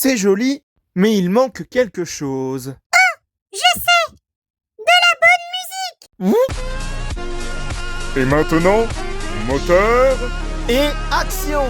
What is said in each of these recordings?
C'est joli, mais il manque quelque chose. Je sais! De la bonne musique! Et maintenant, moteur. Et action!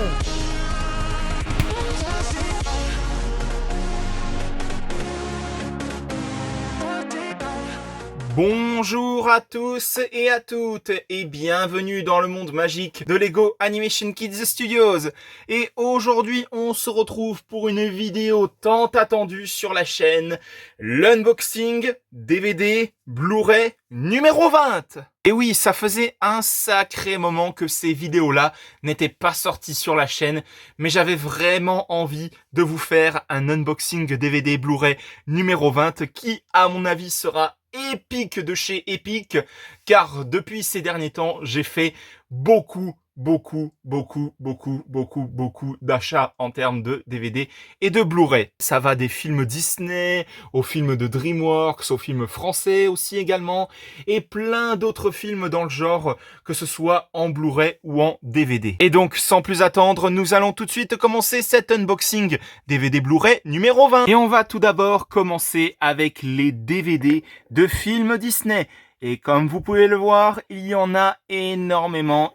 Bonjour à tous et à toutes et bienvenue dans le monde magique de Lego Animation Kids Studios. Et aujourd'hui, on se retrouve pour une vidéo tant attendue sur la chaîne, l'unboxing DVD Blu-ray numéro 20. Et oui, ça faisait un sacré moment que ces vidéos-là n'étaient pas sorties sur la chaîne, mais j'avais vraiment envie de vous faire un unboxing DVD Blu-ray numéro 20 qui, à mon avis, sera épique de chez Epic, car depuis ces derniers temps, j'ai fait beaucoup d'achats en termes de DVD et de Blu-ray. Ça va des films Disney, aux films de DreamWorks, aux films français aussi également, et plein d'autres films dans le genre, que ce soit en Blu-ray ou en DVD. Et donc, sans plus attendre, nous allons tout de suite commencer cet unboxing DVD Blu-ray numéro 20. Et on va tout d'abord commencer avec les DVD de films Disney. Et comme vous pouvez le voir, il y en a énormément.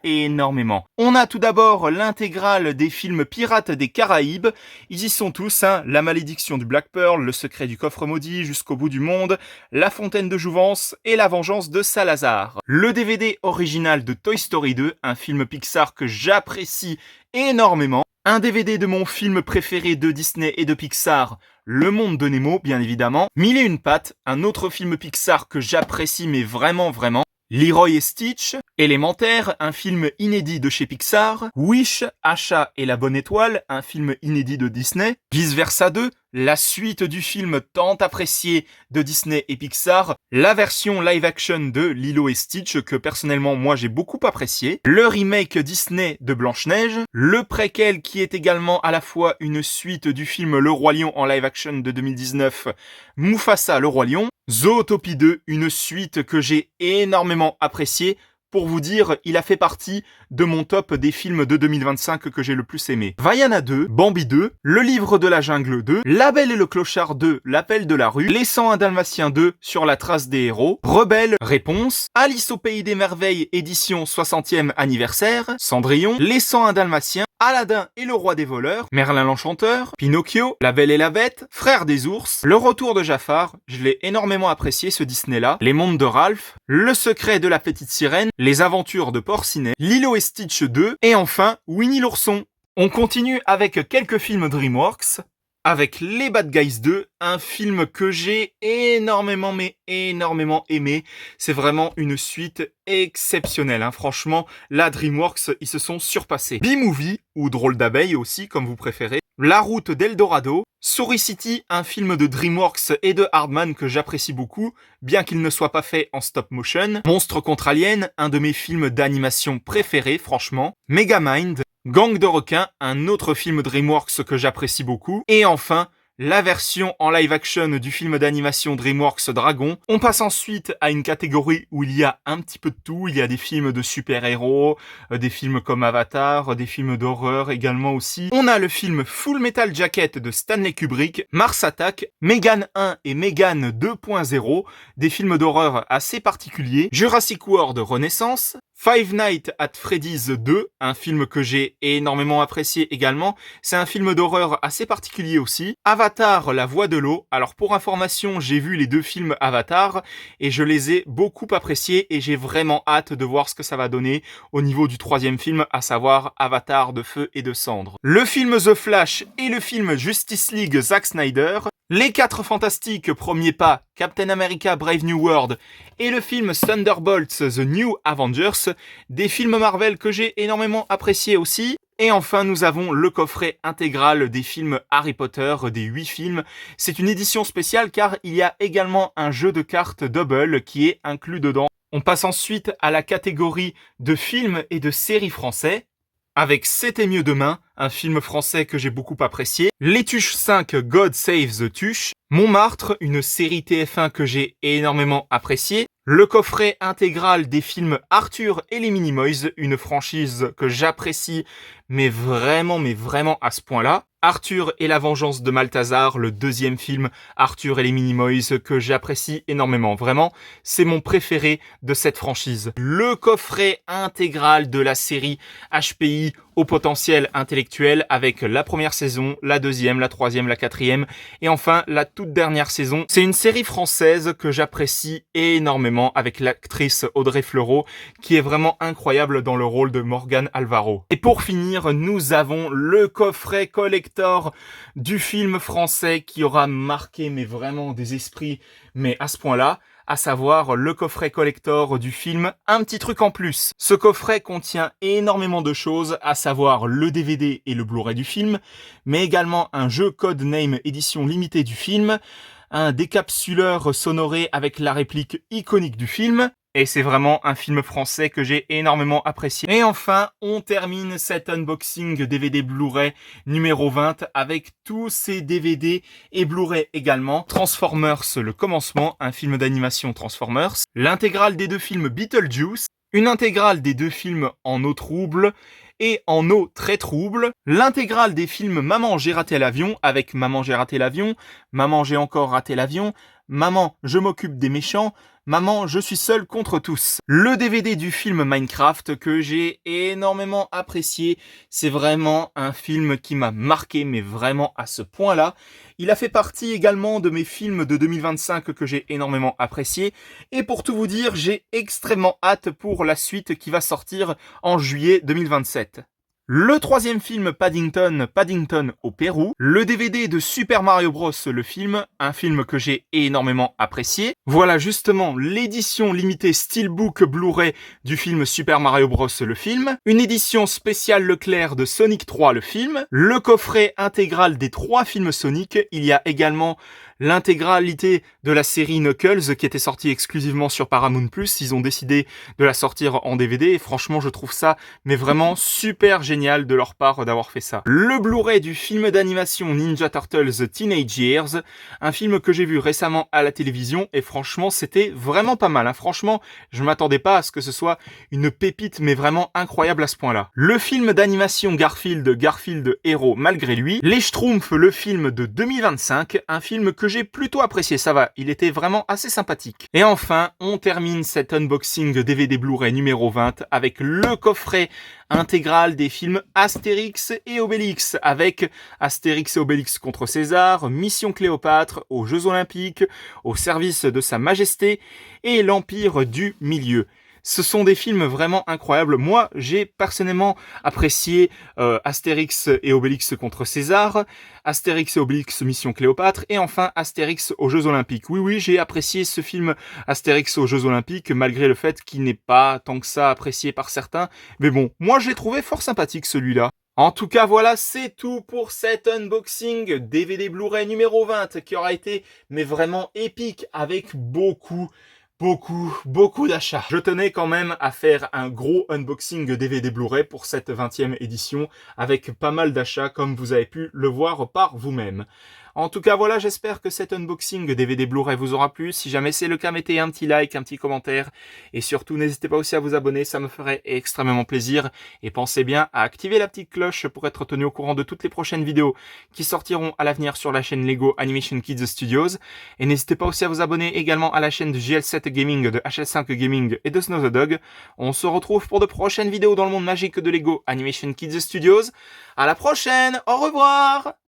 On a tout d'abord l'intégrale des films Pirates des Caraïbes. Ils y sont tous, La Malédiction du Black Pearl, Le Secret du Coffre Maudit, Jusqu'au bout du monde, La Fontaine de Jouvence et La Vengeance de Salazar. Le DVD original de Toy Story 2, un film Pixar que j'apprécie énormément. Un DVD de mon film préféré de Disney et de Pixar, Le Monde de Nemo, bien évidemment. Mille et une pattes, un autre film Pixar que j'apprécie mais vraiment. Leroy et Stitch, Élémentaire, un film inédit de chez Pixar. Wish, Achat et la Bonne Étoile, un film inédit de Disney. Vice Versa 2, la suite du film tant apprécié de Disney et Pixar. La version live action de Lilo et Stitch que personnellement moi j'ai beaucoup apprécié. Le remake Disney de Blanche-Neige. Le préquel qui est également à la fois une suite du film Le Roi Lion en live action de 2019. Mufasa le Roi Lion. Zootopie 2, une suite que j'ai énormément appréciée. Pour vous dire, il a fait partie de mon top des films de 2025 que j'ai le plus aimé. Vaiana 2, Bambi 2, Le Livre de la Jungle 2, La Belle et le Clochard 2, L'Appel de la Rue, Les 101 Dalmatiens 2, Sur la trace des héros, Rebelle, Réponse, Alice au Pays des Merveilles, édition 60e anniversaire, Cendrillon, Les 101 Dalmatiens, Aladdin et le Roi des Voleurs, Merlin l'Enchanteur, Pinocchio, La Belle et la Bête, Frères des Ours, Le Retour de Jafar, je l'ai énormément apprécié ce Disney-là, Les Mondes de Ralph, Le Secret de la Petite Sirène, Les Aventures de Porcinet, Lilo et Stitch 2, et enfin Winnie l'Ourson. On continue avec quelques films DreamWorks, avec Les Bad Guys 2, un film que j'ai énormément aimé. C'est vraiment une suite exceptionnelle, Franchement, la DreamWorks, ils se sont surpassés. B-Movie, ou Drôle d'abeille aussi, comme vous préférez. La Route d'Eldorado. Story City, un film de DreamWorks et de Hardman que j'apprécie beaucoup, bien qu'il ne soit pas fait en stop motion. Monstre contre Alien, un de mes films d'animation préférés, franchement. Megamind. Gang de requins, un autre film DreamWorks que j'apprécie beaucoup. Et enfin, la version en live action du film d'animation DreamWorks Dragon. On passe ensuite à une catégorie où il y a un petit peu de tout. Il y a des films de super-héros, des films comme Avatar, des films d'horreur également aussi. On a le film Full Metal Jacket de Stanley Kubrick, Mars Attack, Megan 1 et Megan 2.0, des films d'horreur assez particuliers. Jurassic World Renaissance, Five Nights at Freddy's 2, un film que j'ai énormément apprécié également. C'est un film d'horreur assez particulier aussi. Avatar, La Voix de l'eau. Alors pour information, j'ai vu les deux films Avatar et je les ai beaucoup appréciés et j'ai vraiment hâte de voir ce que ça va donner au niveau du troisième film, à savoir Avatar de feu et de cendres. Le film The Flash et le film Justice League Zack Snyder. Les 4 Fantastiques, Premier Pas, Captain America Brave New World et le film Thunderbolts The New Avengers, des films Marvel que j'ai énormément appréciés aussi. Et enfin, nous avons le coffret intégral des films Harry Potter, des 8 films. C'est une édition spéciale car il y a également un jeu de cartes double qui est inclus dedans. On passe ensuite à la catégorie de films et de séries français, avec C'était mieux demain, un film français que j'ai beaucoup apprécié. Les Tuches 5, God Save the Tuche. Montmartre, une série TF1 que j'ai énormément appréciée. Le coffret intégral des films Arthur et les Minimoys, une franchise que j'apprécie, mais vraiment à ce point-là. Arthur et la vengeance de Malthazar, le deuxième film Arthur et les Minimoys que j'apprécie énormément. Vraiment, c'est mon préféré de cette franchise. Le coffret intégral de la série HPI au potentiel intellectuel avec la première saison, la deuxième, la troisième, la quatrième et enfin la toute dernière saison. C'est une série française que j'apprécie énormément avec l'actrice Audrey Fleurot qui est vraiment incroyable dans le rôle de Morgane Alvaro. Et pour finir, nous avons le coffret collector du film français qui aura marqué mais vraiment des esprits, mais à ce point-là, à savoir le coffret collector du film Un petit truc en plus. Ce coffret contient énormément de choses, à savoir le DVD et le Blu-ray du film, mais également un jeu Codename édition limitée du film, un décapsuleur sonoré avec la réplique iconique du film, et c'est vraiment un film français que j'ai énormément apprécié. Et enfin, on termine cet unboxing DVD Blu-ray numéro 20 avec tous ces DVD et Blu-ray également. Transformers, le commencement, un film d'animation Transformers. L'intégrale des deux films Beetlejuice. Une intégrale des deux films En eau trouble et En eau très trouble. L'intégrale des films Maman, j'ai raté l'avion avec Maman, j'ai raté l'avion, Maman, j'ai encore raté l'avion, Maman, je m'occupe des méchants, Maman, je suis seul contre tous. Le DVD du film Minecraft que j'ai énormément apprécié. C'est vraiment un film qui m'a marqué, mais vraiment à ce point-là. Il a fait partie également de mes films de 2025 que j'ai énormément apprécié. Et pour tout vous dire, j'ai extrêmement hâte pour la suite qui va sortir en juillet 2027. Le troisième film Paddington au Pérou, le DVD de Super Mario Bros, le film, un film que j'ai énormément apprécié. Voilà justement l'édition limitée Steelbook Blu-ray du film Super Mario Bros, le film, une édition spéciale Leclerc de Sonic 3, le film, le coffret intégral des 3 films Sonic, il y a également l'intégralité de la série Knuckles qui était sortie exclusivement sur Paramount+, ils ont décidé de la sortir en DVD et franchement je trouve ça mais vraiment super génial de leur part d'avoir fait ça. Le Blu-ray du film d'animation Ninja Turtles Teenage Years, un film que j'ai vu récemment à la télévision et franchement c'était vraiment pas mal. Franchement, je m'attendais pas à ce que ce soit une pépite mais vraiment incroyable à ce point-là. Le film d'animation Garfield héros malgré lui, Les Schtroumpfs, le film de 2025, un film que j'ai plutôt apprécié, ça va, il était vraiment assez sympathique. Et enfin, on termine cet unboxing DVD Blu-ray numéro 20 avec le coffret intégral des films Astérix et Obélix, avec Astérix et Obélix contre César, Mission Cléopâtre, aux Jeux Olympiques, au service de Sa Majesté et l'Empire du Milieu. Ce sont des films vraiment incroyables. Moi, j'ai personnellement apprécié Astérix et Obélix contre César, Astérix et Obélix Mission Cléopâtre et enfin Astérix aux Jeux Olympiques. Oui, j'ai apprécié ce film Astérix aux Jeux Olympiques malgré le fait qu'il n'est pas tant que ça apprécié par certains. Mais bon, moi je l'ai trouvé fort sympathique celui-là. En tout cas, voilà, c'est tout pour cet unboxing DVD Blu-ray numéro 20 qui aura été mais vraiment épique avec beaucoup d'achats. Je tenais quand même à faire un gros unboxing DVD Blu-ray pour cette 20e édition avec pas mal d'achats comme vous avez pu le voir par vous-même. En tout cas, voilà, j'espère que cet unboxing DVD Blu-ray vous aura plu. Si jamais c'est le cas, mettez un petit like, un petit commentaire. Et surtout, n'hésitez pas aussi à vous abonner, ça me ferait extrêmement plaisir. Et pensez bien à activer la petite cloche pour être tenu au courant de toutes les prochaines vidéos qui sortiront à l'avenir sur la chaîne Lego Animation Kids Studios. Et n'hésitez pas aussi à vous abonner également à la chaîne de GL7 Gaming, de HL5 Gaming et de Snow the Dog. On se retrouve pour de prochaines vidéos dans le monde magique de Lego Animation Kids Studios. À la prochaine, au revoir!